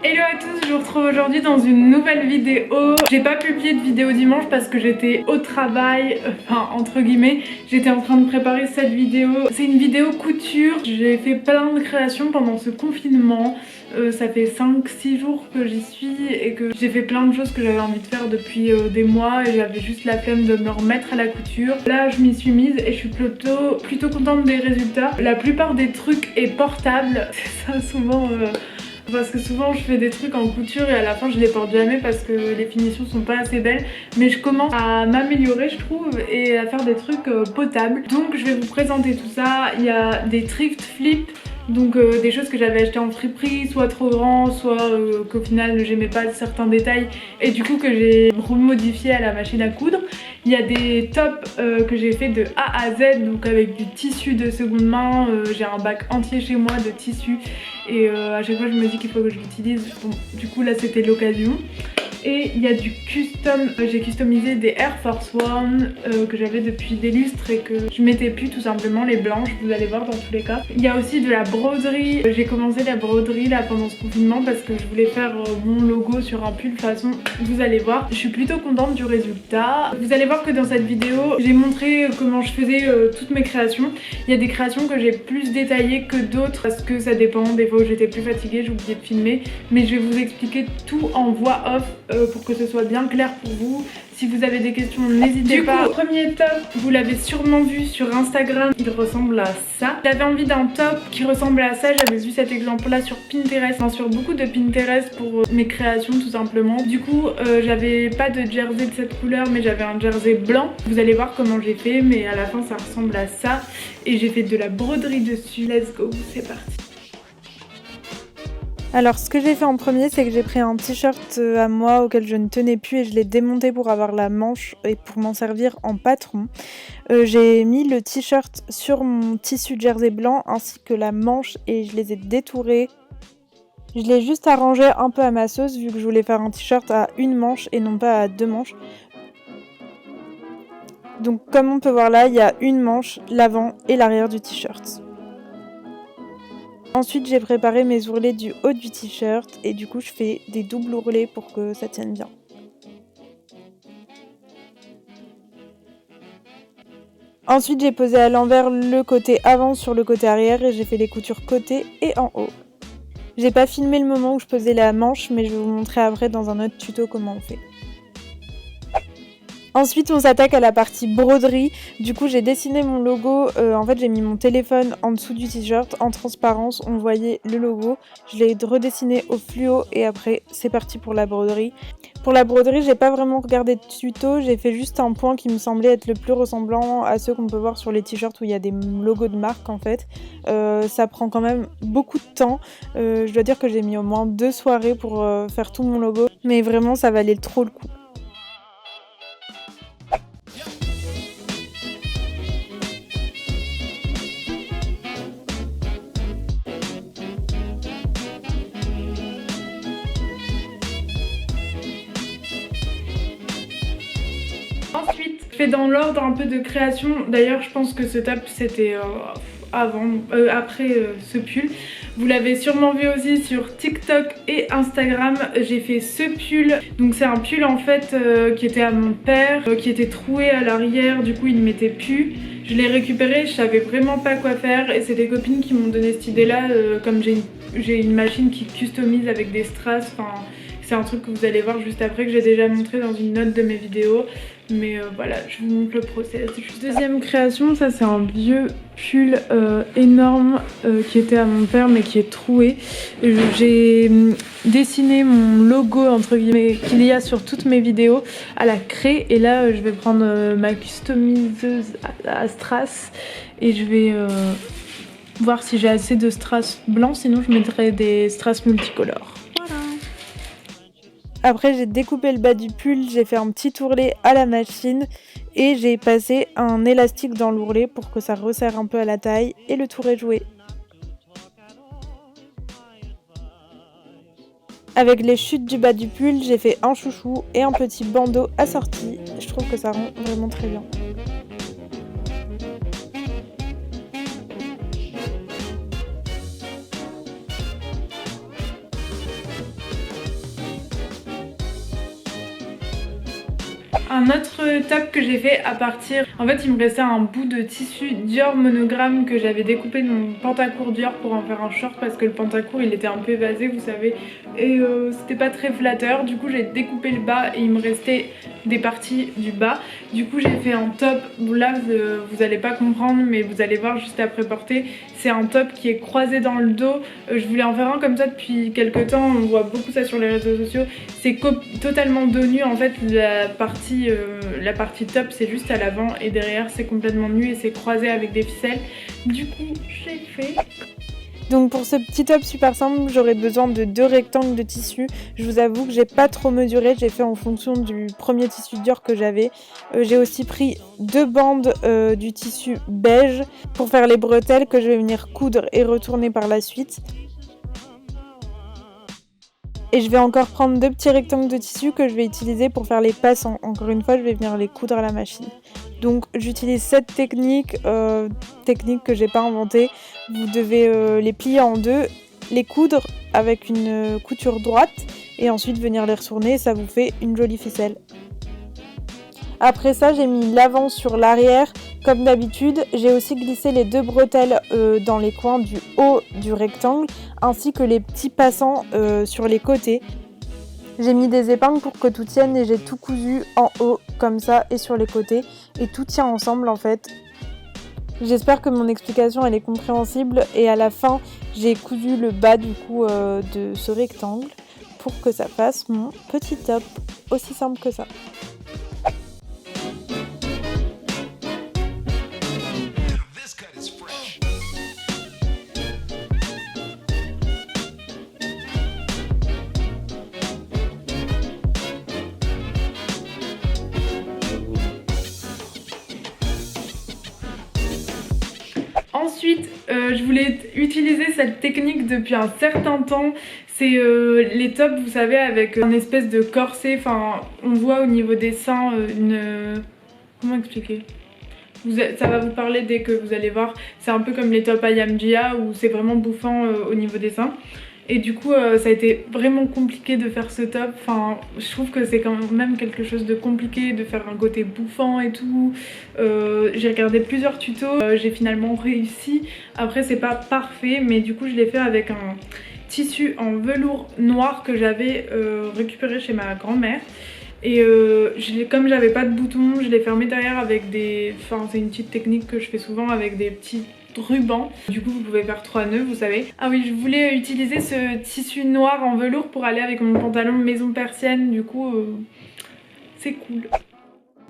Hello à tous, je vous retrouve aujourd'hui dans une nouvelle vidéo. J'ai pas publié de vidéo dimanche parce que j'étais au travail, enfin entre guillemets, j'étais en train de préparer cette vidéo. C'est une vidéo couture, j'ai fait plein de créations pendant ce confinement. Ça fait 5-6 jours que j'y suis et que j'ai fait plein de choses que j'avais envie de faire depuis des mois et j'avais juste la flemme de me remettre à la couture. Là je m'y suis mise et je suis plutôt contente des résultats. La plupart des trucs est portable, c'est ça souvent... Parce que souvent je fais des trucs en couture et à la fin je les porte jamais parce que les finitions sont pas assez belles. Mais je commence à m'améliorer je trouve et à faire des trucs potables. Donc je vais vous présenter tout ça. Il y a des thrift flips. Donc des choses que j'avais achetées en friperie, soit trop grand, soit qu'au final j'aimais pas certains détails et du coup que j'ai remodifié à la machine à coudre. Il y a des tops que j'ai fait de A à Z, donc avec du tissu de seconde main. J'ai un bac entier chez moi de tissu et à chaque fois je me dis qu'il faut que je l'utilise. Bon, du coup là c'était l'occasion. Et il y a du custom, j'ai customisé des Air Force One que j'avais depuis des lustres et que je mettais plus tout simplement, les blanches, vous allez voir dans tous les cas. Il y a aussi de la broderie, j'ai commencé la broderie là pendant ce confinement parce que je voulais faire mon logo sur un pull. De toute façon vous allez voir, je suis plutôt contente du résultat. Vous allez voir que dans cette vidéo j'ai montré comment je faisais toutes mes créations. Il y a des créations que j'ai plus détaillées que d'autres parce que ça dépend, des fois où j'étais plus fatiguée, j'ai oublié de filmer, mais je vais vous expliquer tout en voix off pour que ce soit bien clair pour vous. Si vous avez des questions, n'hésitez pas. Du coup, premier top, vous l'avez sûrement vu sur Instagram, il ressemble à ça. J'avais envie d'un top qui ressemble à ça, j'avais vu cet exemple là sur Pinterest, enfin sur beaucoup de Pinterest pour mes créations tout simplement. Du coup, j'avais pas de jersey de cette couleur mais j'avais un jersey blanc. Vous allez voir comment j'ai fait, mais à la fin ça ressemble à ça. Et j'ai fait de la broderie dessus. Let's go, c'est parti. Alors ce que j'ai fait en premier, c'est que j'ai pris un t-shirt à moi auquel je ne tenais plus et je l'ai démonté pour avoir la manche et pour m'en servir en patron. J'ai mis le t-shirt sur mon tissu jersey blanc ainsi que la manche et je les ai détourés. Je l'ai juste arrangé un peu à ma sauce vu que je voulais faire un t-shirt à une manche et non pas à deux manches. Donc comme on peut voir là, il y a une manche, l'avant et l'arrière du t-shirt. Ensuite, j'ai préparé mes ourlets du haut du t-shirt et du coup, je fais des doubles ourlets pour que ça tienne bien. Ensuite, j'ai posé à l'envers le côté avant sur le côté arrière et j'ai fait les coutures côté et en haut. J'ai pas filmé le moment où je posais la manche, mais je vais vous montrer après dans un autre tuto comment on fait. Ensuite, on s'attaque à la partie broderie. Du coup, j'ai dessiné mon logo. En fait, j'ai mis mon téléphone en dessous du t-shirt en transparence. On voyait le logo. Je l'ai redessiné au fluo et après, c'est parti pour la broderie. Pour la broderie, j'ai pas vraiment regardé de tuto. J'ai fait juste un point qui me semblait être le plus ressemblant à ceux qu'on peut voir sur les t-shirts où il y a des logos de marque en fait. Ça prend quand même beaucoup de temps. Je dois dire que j'ai mis au moins 2 soirées pour faire tout mon logo. Mais vraiment, ça valait trop le coup. Ensuite, je fais dans l'ordre un peu de création. D'ailleurs, je pense que ce top c'était après ce pull. Vous l'avez sûrement vu aussi sur TikTok et Instagram. J'ai fait ce pull. Donc c'est un pull en fait qui était à mon père, qui était troué à l'arrière. Du coup, il ne mettait plus. Je l'ai récupéré, je savais vraiment pas quoi faire et c'est des copines qui m'ont donné cette idée là. Comme j'ai une machine qui customise avec des strass. Enfin, c'est un truc que vous allez voir juste après que j'ai déjà montré dans une note de mes vidéos. Mais voilà, je vous montre le process. Deuxième création, ça c'est un vieux pull énorme qui était à mon père mais qui est troué. J'ai dessiné mon logo entre guillemets qu'il y a sur toutes mes vidéos à la craie. Et là je vais prendre ma customiseuse à strass et je vais voir si j'ai assez de strass blanc, sinon je mettrai des strass multicolores. Après, j'ai découpé le bas du pull, j'ai fait un petit ourlet à la machine et j'ai passé un élastique dans l'ourlet pour que ça resserre un peu à la taille et le tour est joué. Avec les chutes du bas du pull, j'ai fait un chouchou et un petit bandeau assorti. Je trouve que ça rend vraiment très bien. Un autre top que j'ai fait à partir... En fait, il me restait un bout de tissu Dior monogramme que j'avais découpé de mon pantacourt Dior pour en faire un short parce que le pantacourt il était un peu évasé, vous savez, et c'était pas très flatteur. Du coup, j'ai découpé le bas et il me restait des parties du bas. Du coup, j'ai fait un top. Là, vous allez pas comprendre, mais vous allez voir juste après porter. C'est un top qui est croisé dans le dos. Je voulais en faire un comme ça depuis quelques temps. On voit beaucoup ça sur les réseaux sociaux. C'est totalement dos nu. En fait, la partie top c'est juste à l'avant et derrière c'est complètement nu et c'est croisé avec des ficelles. Du coup, j'ai fait... Donc pour ce petit top super simple, j'aurais besoin de 2 rectangles de tissu. Je vous avoue que j'ai pas trop mesuré, j'ai fait en fonction du premier tissu Dior que j'avais. J'ai aussi pris 2 bandes du tissu beige pour faire les bretelles que je vais venir coudre et retourner par la suite. Et je vais encore prendre 2 petits rectangles de tissu que je vais utiliser pour faire les passants. Encore une fois, je vais venir les coudre à la machine. Donc j'utilise cette technique que j'ai pas inventée. Vous devez les plier en 2, les coudre avec une couture droite et ensuite venir les retourner et ça vous fait une jolie ficelle. Après ça, j'ai mis l'avant sur l'arrière comme d'habitude. J'ai aussi glissé les 2 bretelles dans les coins du haut du rectangle ainsi que les petits passants sur les côtés. J'ai mis des épingles pour que tout tienne et j'ai tout cousu en haut comme ça et sur les côtés et tout tient ensemble en fait. J'espère que mon explication elle est compréhensible et à la fin j'ai cousu le bas du coup de ce rectangle pour que ça fasse mon petit top, aussi simple que ça. Ensuite, je voulais utiliser cette technique depuis un certain temps. C'est les tops, vous savez, avec un espèce de corset. Enfin, on voit au niveau des seins une... Comment expliquer ? Ça va vous parler dès que vous allez voir. C'est un peu comme les tops Ayam Gia où c'est vraiment bouffant au niveau des seins. Et du coup, ça a été vraiment compliqué de faire ce top. Enfin, je trouve que c'est quand même quelque chose de compliqué de faire un côté bouffant et tout. J'ai regardé plusieurs tutos, j'ai finalement réussi. Après, c'est pas parfait, mais du coup, je l'ai fait avec un tissu en velours noir que j'avais récupéré chez ma grand-mère. Et comme j'avais pas de boutons, je l'ai fermé derrière avec des... Enfin, c'est une petite technique que je fais souvent avec des petits ruban. Du coup vous pouvez faire 3 nœuds, vous savez. Ah oui, je voulais utiliser ce tissu noir en velours pour aller avec mon pantalon maison persienne, du coup c'est cool.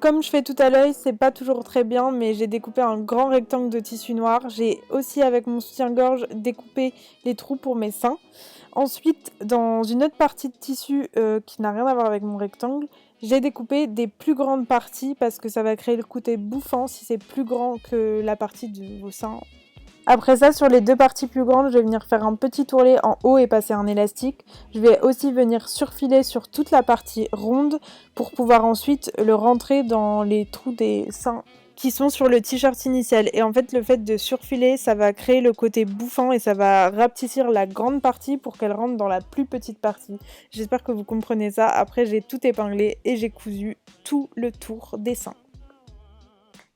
Comme je fais tout à l'œil, c'est pas toujours très bien, mais j'ai découpé un grand rectangle de tissu noir. J'ai aussi avec mon soutien-gorge découpé les trous pour mes seins. Ensuite, dans une autre partie de tissu qui n'a rien à voir avec mon rectangle, j'ai découpé des plus grandes parties parce que ça va créer le côté bouffant si c'est plus grand que la partie de vos seins. Après ça, sur les 2 parties plus grandes, je vais venir faire un petit tourlet en haut et passer un élastique. Je vais aussi venir surfiler sur toute la partie ronde pour pouvoir ensuite le rentrer dans les trous des seins qui sont sur le t-shirt initial. Et en fait, le fait de surfiler, ça va créer le côté bouffant et ça va rapetissir la grande partie pour qu'elle rentre dans la plus petite partie. J'espère que vous comprenez ça. Après, j'ai tout épinglé et j'ai cousu tout le tour des seins.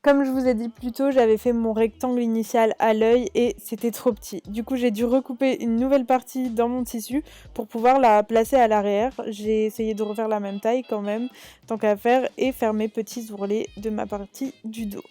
Comme je vous ai dit plus tôt, j'avais fait mon rectangle initial à l'œil et c'était trop petit. Du coup, j'ai dû recouper une nouvelle partie dans mon tissu pour pouvoir la placer à l'arrière. J'ai essayé de refaire la même taille quand même, tant qu'à faire, et faire mes petits ourlets de ma partie du dos.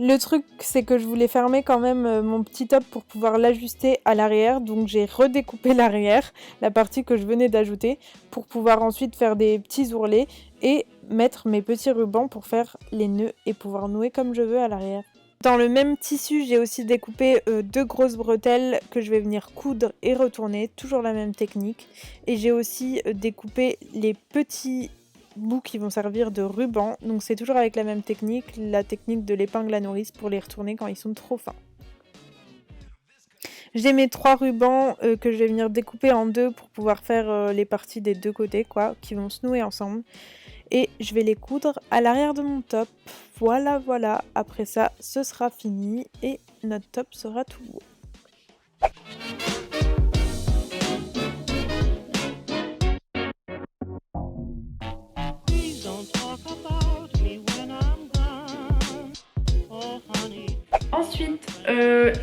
Le truc, c'est que je voulais fermer quand même mon petit top pour pouvoir l'ajuster à l'arrière. Donc j'ai redécoupé l'arrière, la partie que je venais d'ajouter, pour pouvoir ensuite faire des petits ourlets et mettre mes petits rubans pour faire les nœuds et pouvoir nouer comme je veux à l'arrière. Dans le même tissu, j'ai aussi découpé 2 grosses bretelles que je vais venir coudre et retourner, toujours la même technique. Et j'ai aussi découpé les petits bouts qui vont servir de ruban, donc c'est toujours avec la même technique, la technique de l'épingle à nourrice pour les retourner quand ils sont trop fins. J'ai mes 3 rubans que je vais venir découper en 2 pour pouvoir faire les parties des 2 côtés quoi, qui vont se nouer ensemble. Et je vais les coudre à l'arrière de mon top. Voilà, après ça ce sera fini et notre top sera tout beau. Ensuite,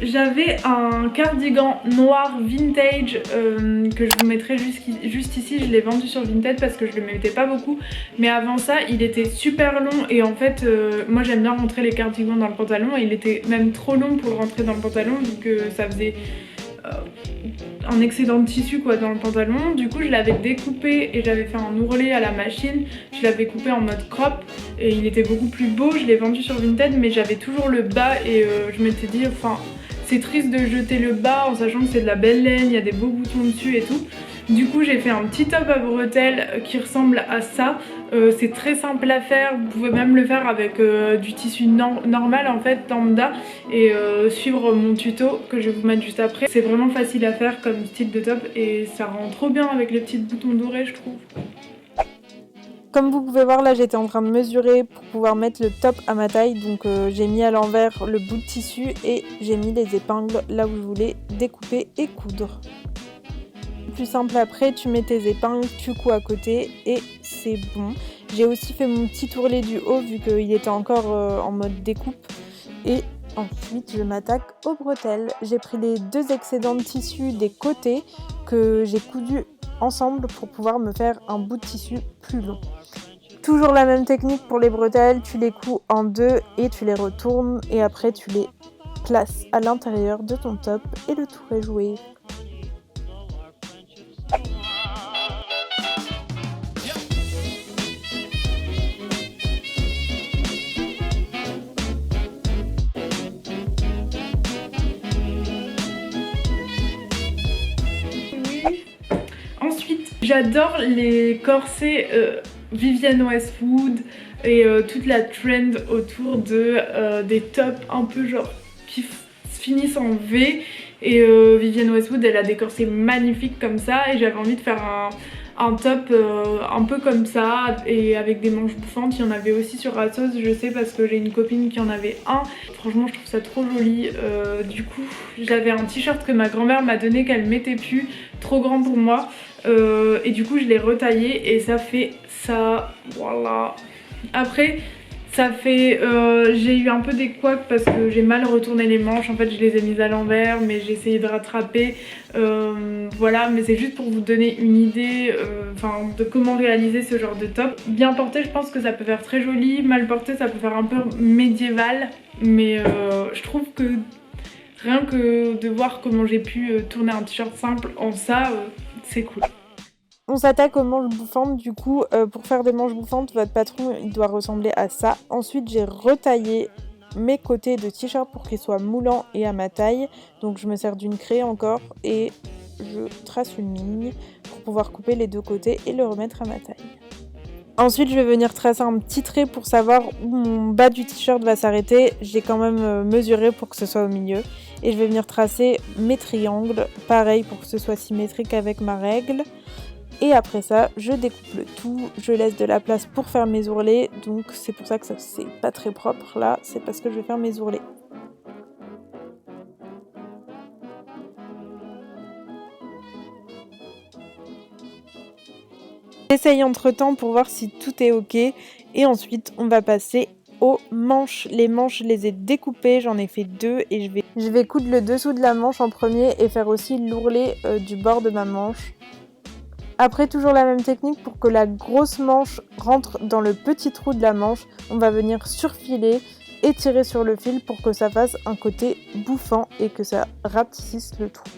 j'avais un cardigan noir vintage que je vous mettrai juste ici. Je l'ai vendu sur Vinted parce que je le mettais pas beaucoup. Mais avant ça, il était super long et en fait, moi j'aime bien rentrer les cardigans dans le pantalon et il était même trop long pour rentrer dans le pantalon vu que ça faisait un excédent de tissu quoi dans le pantalon. Du coup je l'avais découpé et j'avais fait un ourlet à la machine. Je l'avais coupé en mode crop et il était beaucoup plus beau. Je l'ai vendu sur Vinted mais j'avais toujours le bas et je m'étais dit enfin c'est triste de jeter le bas en sachant que c'est de la belle laine, il y a des beaux boutons dessus et tout. Du coup j'ai fait un petit top à bretelles qui ressemble à ça. C'est très simple à faire, vous pouvez même le faire avec du tissu normal en fait, lambda, et suivre mon tuto que je vais vous mettre juste après. C'est vraiment facile à faire comme style de top et ça rend trop bien avec les petits boutons dorés je trouve. Comme vous pouvez voir là j'étais en train de mesurer pour pouvoir mettre le top à ma taille, donc j'ai mis à l'envers le bout de tissu et j'ai mis les épingles là où je voulais découper et coudre. Plus simple après, tu mets tes épingles, tu couds à côté et c'est bon. J'ai aussi fait mon petit ourlet du haut vu qu'il était encore en mode découpe et ensuite je m'attaque aux bretelles. J'ai pris les deux excédents de tissu des côtés que j'ai coudu ensemble pour pouvoir me faire un bout de tissu plus long. Toujours la même technique pour les bretelles, tu les couds en deux et tu les retournes et après tu les places à l'intérieur de ton top et le tour est joué. Ensuite, j'adore les corsets Vivienne Westwood et toute la trend autour des tops un peu genre qui finissent en V. Et Vivienne Westwood elle a des corsets magnifiques comme ça et j'avais envie de faire un top un peu comme ça et avec des manches bouffantes. Il y en avait aussi sur Asos, je sais parce que j'ai une copine qui en avait un. Franchement je trouve ça trop joli. Du coup j'avais un t-shirt que ma grand-mère m'a donné qu'elle mettait plus, trop grand pour moi. Et du coup je l'ai retaillé et ça fait ça, voilà. Après ça fait, j'ai eu un peu des couacs parce que j'ai mal retourné les manches, en fait je les ai mises à l'envers mais j'ai essayé de rattraper, voilà, mais c'est juste pour vous donner une idée de comment réaliser ce genre de top. Bien porté je pense que ça peut faire très joli, mal porté ça peut faire un peu médiéval, mais je trouve que rien que de voir comment j'ai pu tourner un t-shirt simple en ça, c'est cool. On s'attaque aux manches bouffantes, du coup pour faire des manches bouffantes votre patron il doit ressembler à ça. Ensuite j'ai retaillé mes côtés de t-shirt pour qu'ils soient moulants et à ma taille, donc je me sers d'une craie encore et je trace une ligne pour pouvoir couper les deux côtés et le remettre à ma taille. Ensuite je vais venir tracer un petit trait pour savoir où mon bas du t-shirt va s'arrêter. J'ai quand même mesuré pour que ce soit au milieu et je vais venir tracer mes triangles, pareil pour que ce soit symétrique avec ma règle. Et après ça, je découpe le tout, je laisse de la place pour faire mes ourlets, donc c'est pour ça que ça c'est pas très propre là, c'est parce que je vais faire mes ourlets. J'essaye entre temps pour voir si tout est ok et ensuite on va passer aux manches. Les manches je les ai découpées, j'en ai fait deux et je vais coudre le dessous de la manche en premier et faire aussi l'ourlet du bord de ma manche. Après toujours la même technique pour que la grosse manche rentre dans le petit trou de la manche, on va venir surfiler et tirer sur le fil pour que ça fasse un côté bouffant et que ça rapetisse le trou.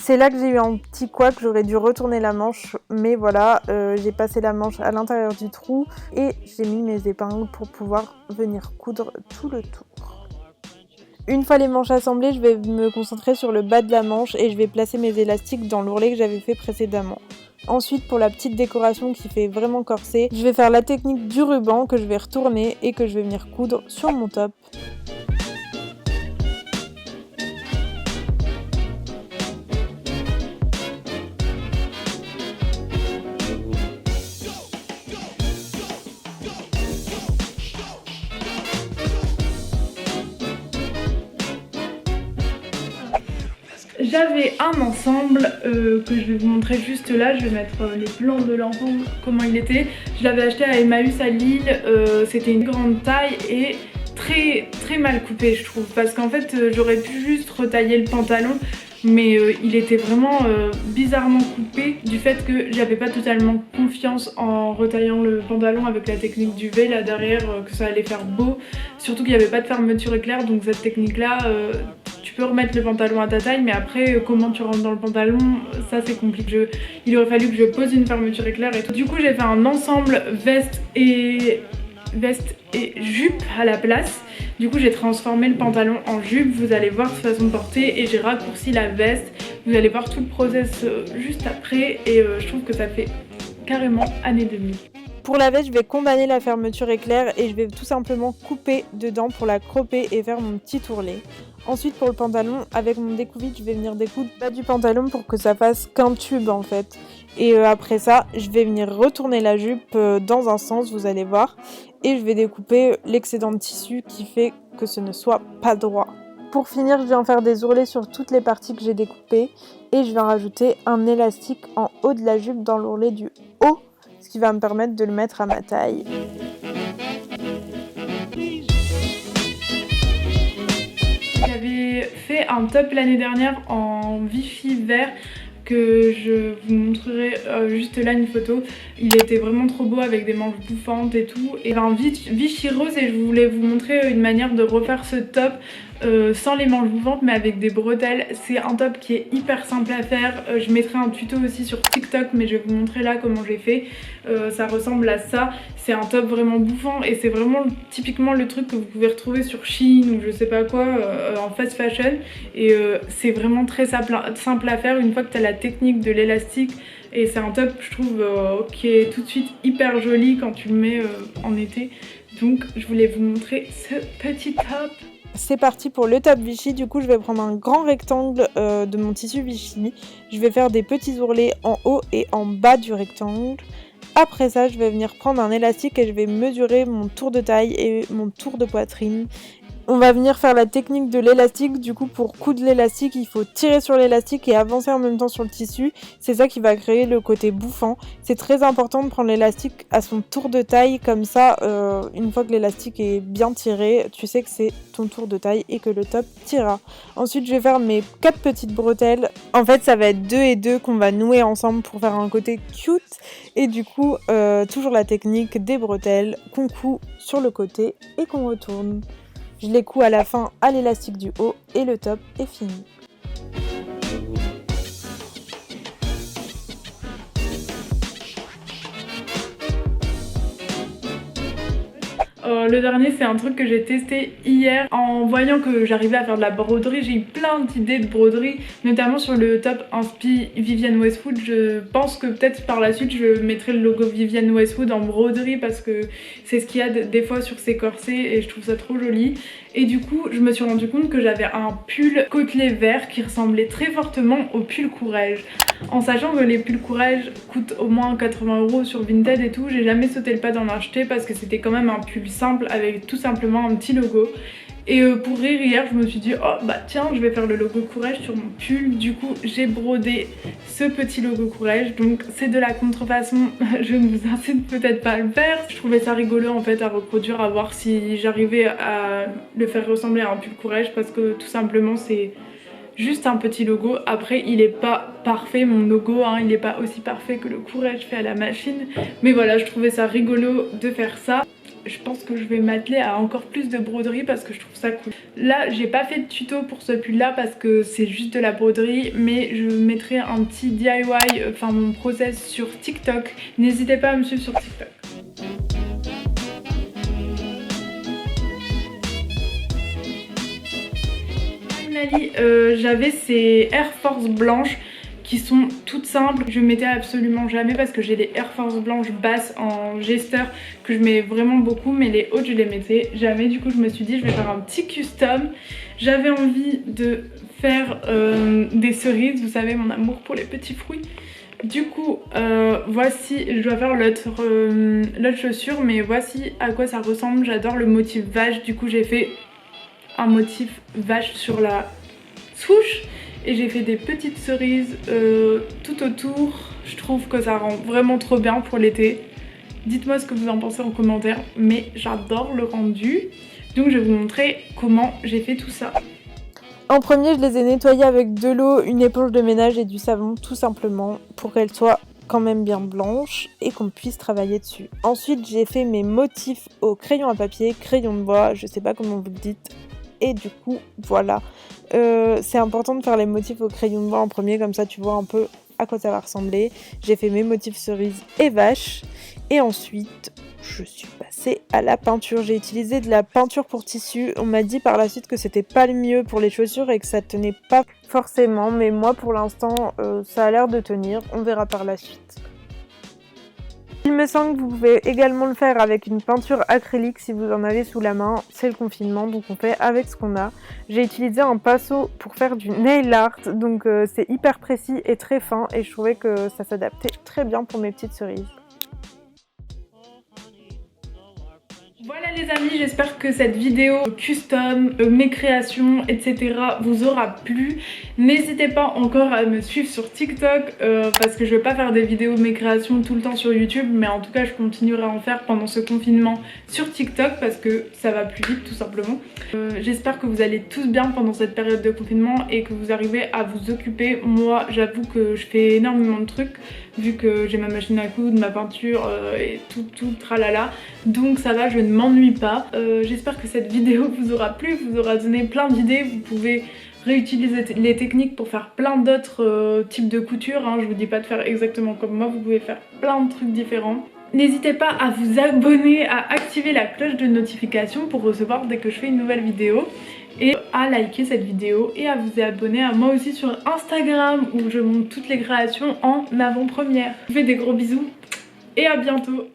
C'est là que j'ai eu un petit couac, j'aurais dû retourner la manche, mais voilà, j'ai passé la manche à l'intérieur du trou et j'ai mis mes épingles pour pouvoir venir coudre tout le tour. Une fois les manches assemblées, je vais me concentrer sur le bas de la manche et je vais placer mes élastiques dans l'ourlet que j'avais fait précédemment. Ensuite, pour la petite décoration qui fait vraiment corset, je vais faire la technique du ruban que je vais retourner et que je vais venir coudre sur mon top. j'avais un ensemble que je vais vous montrer juste là. Je vais mettre les plans de l'ensemble, comment il était. Je l'avais acheté à Emmaüs à Lille, c'était une grande taille et très mal coupé je trouve, parce qu'en fait j'aurais pu juste retailler le pantalon, mais il était vraiment bizarrement coupé du fait que j'avais pas totalement confiance en retaillant le pantalon avec la technique du V là derrière, que ça allait faire beau, surtout qu'il n'y avait pas de fermeture éclair, donc cette technique là tu peux remettre le pantalon à ta taille, mais après comment tu rentres dans le pantalon, ça c'est compliqué. Il aurait fallu que je pose une fermeture éclair et tout. Du coup j'ai fait un ensemble veste et jupe à la place. Du coup j'ai transformé le pantalon en jupe, vous allez voir cette façon de porter, et j'ai raccourci la veste. Vous allez voir tout le process juste après, et je trouve que ça fait carrément année 2000. Pour la veste, je vais condamner la fermeture éclair et je vais tout simplement couper dedans pour la croper et faire mon petit ourlet. Ensuite pour le pantalon, avec mon découvite, je vais venir découdre le bas du pantalon pour que ça fasse qu'un tube en fait. Et après ça, je vais venir retourner la jupe dans un sens, vous allez voir. Et je vais découper l'excédent de tissu qui fait que ce ne soit pas droit. Pour finir, je viens faire des ourlets sur toutes les parties que j'ai découpées. Et je viens rajouter un élastique en haut de la jupe dans l'ourlet du haut, ce qui va me permettre de le mettre à ma taille. J'avais fait un top l'année dernière en Vichy vert que je vous montrerai juste là une photo. Il était vraiment trop beau avec des manches bouffantes et tout, et un Vichy rose, et je voulais vous montrer une manière de refaire ce top sans les manches bouffantes mais avec des bretelles. C'est un top qui est hyper simple à faire. Je mettrai un tuto aussi sur TikTok, mais je vais vous montrer là comment j'ai fait. Ça ressemble à ça. C'est un top vraiment bouffant et c'est vraiment typiquement le truc que vous pouvez retrouver sur Shein ou je sais pas quoi en fast fashion, et c'est vraiment très simple à faire une fois que tu as la technique de l'élastique. Et c'est un top je trouve qui est tout de suite hyper joli quand tu le mets en été. Donc je voulais vous montrer ce petit top. C'est parti pour le top Vichy. Du coup je vais prendre un grand rectangle de mon tissu Vichy. Je vais faire des petits ourlets en haut et en bas du rectangle. Après ça je vais venir prendre un élastique et je vais mesurer mon tour de taille et mon tour de poitrine. On va venir faire la technique de l'élastique. Du coup pour coudre l'élastique il faut tirer sur l'élastique et avancer en même temps sur le tissu. C'est ça qui va créer le côté bouffant. C'est très important de prendre l'élastique à son tour de taille, comme ça une fois que l'élastique est bien tiré, tu sais que c'est ton tour de taille et que le top tira. Ensuite je vais faire mes 4 petites bretelles. En fait ça va être 2 et 2 qu'on va nouer ensemble pour faire un côté cute. Et du coup toujours la technique des bretelles qu'on coud sur le côté et qu'on retourne. Je les couds à la fin à l'élastique du haut et le top est fini. Le dernier c'est un truc que j'ai testé hier. En voyant que j'arrivais à faire de la broderie, j'ai eu plein d'idées de broderie, notamment sur le top inspi Vivienne Westwood. Je pense que peut-être par la suite je mettrai le logo Vivienne Westwood en broderie parce que c'est ce qu'il y a des fois sur ces corsets et je trouve ça trop joli. Et du coup je me suis rendu compte que j'avais un pull côtelé vert qui ressemblait très fortement au pull Courrèges. En sachant que les pulls Courrèges coûtent au moins 80 € sur Vinted et tout, j'ai jamais sauté le pas d'en acheter parce que c'était quand même un pull simple avec tout simplement un petit logo. Et pour rire hier je me suis dit oh bah tiens je vais faire le logo Courrèges sur mon pull. Du coup j'ai brodé ce petit logo Courrèges, donc c'est de la contrefaçon. Je ne vous incite peut-être pas à le faire. Je trouvais ça rigolo en fait à reproduire, à voir si j'arrivais à le faire ressembler à un pull Courrèges, parce que tout simplement c'est juste un petit logo. Après il est pas parfait mon logo, hein, il est pas aussi parfait que le Courrèges fait à la machine, mais voilà je trouvais ça rigolo de faire ça. Je pense que je vais m'atteler à encore plus de broderie parce que je trouve ça cool. Là j'ai pas fait de tuto pour ce pull là parce que c'est juste de la broderie, mais je mettrai un petit DIY, enfin mon process sur TikTok. N'hésitez pas à me suivre sur TikTok. Finally, j'avais ces Air Force blanches qui sont toutes simples. Je mettais absolument jamais parce que j'ai des Air Force blanches basses en Gester que je mets vraiment beaucoup, mais les hautes je les mettais jamais. Du coup je me suis dit je vais faire un petit custom. J'avais envie de faire des cerises, vous savez mon amour pour les petits fruits. Du coup voici, je dois faire l'autre chaussure, mais voici à quoi ça ressemble. J'adore le motif vache, du coup j'ai fait un motif vache sur la souche. et j'ai fait des petites cerises tout autour. Je trouve que ça rend vraiment trop bien pour l'été. Dites-moi ce que vous en pensez en commentaire, mais j'adore le rendu. Donc je vais vous montrer comment j'ai fait tout ça. En premier, je les ai nettoyés avec de l'eau, une éponge de ménage et du savon tout simplement pour qu'elles soient quand même bien blanches et qu'on puisse travailler dessus. Ensuite, j'ai fait mes motifs au crayon à papier, crayon de bois, je sais pas comment vous le dites. Et du coup, voilà. C'est important de faire les motifs au crayon de bois en premier, comme ça tu vois un peu à quoi ça va ressembler. J'ai fait mes motifs cerises et vaches. Et ensuite, je suis passée à la peinture. J'ai utilisé de la peinture pour tissu. On m'a dit par la suite que c'était pas le mieux pour les chaussures et que ça tenait pas forcément. Mais moi, pour l'instant, ça a l'air de tenir. On verra par la suite. Il me semble que vous pouvez également le faire avec une peinture acrylique si vous en avez sous la main. C'est le confinement, donc on fait avec ce qu'on a. J'ai utilisé un pinceau pour faire du nail art, donc c'est hyper précis et très fin. Et je trouvais que ça s'adaptait très bien pour mes petites cerises. Voilà les amis, j'espère que cette vidéo custom, mes créations, etc. vous aura plu. N'hésitez pas encore à me suivre sur TikTok parce que je vais pas faire des vidéos de mes créations tout le temps sur YouTube, mais en tout cas je continuerai à en faire pendant ce confinement sur TikTok parce que ça va plus vite tout simplement. J'espère que vous allez tous bien pendant cette période de confinement et que vous arrivez à vous occuper. Moi j'avoue que je fais énormément de trucs vu que j'ai ma machine à coudre, ma peinture et tout tralala, donc ça va, je ne m'ennuie pas. J'espère que cette vidéo vous aura plu, vous aura donné plein d'idées. Vous pouvez réutiliser les techniques pour faire plein d'autres types de couture, hein. Je vous dis pas de faire exactement comme moi, vous pouvez faire plein de trucs différents. N'hésitez pas à vous abonner, à activer la cloche de notification pour recevoir dès que je fais une nouvelle vidéo. Et à liker cette vidéo et à vous abonner à moi aussi sur Instagram où je montre toutes les créations en avant-première. Je vous fais des gros bisous et à bientôt.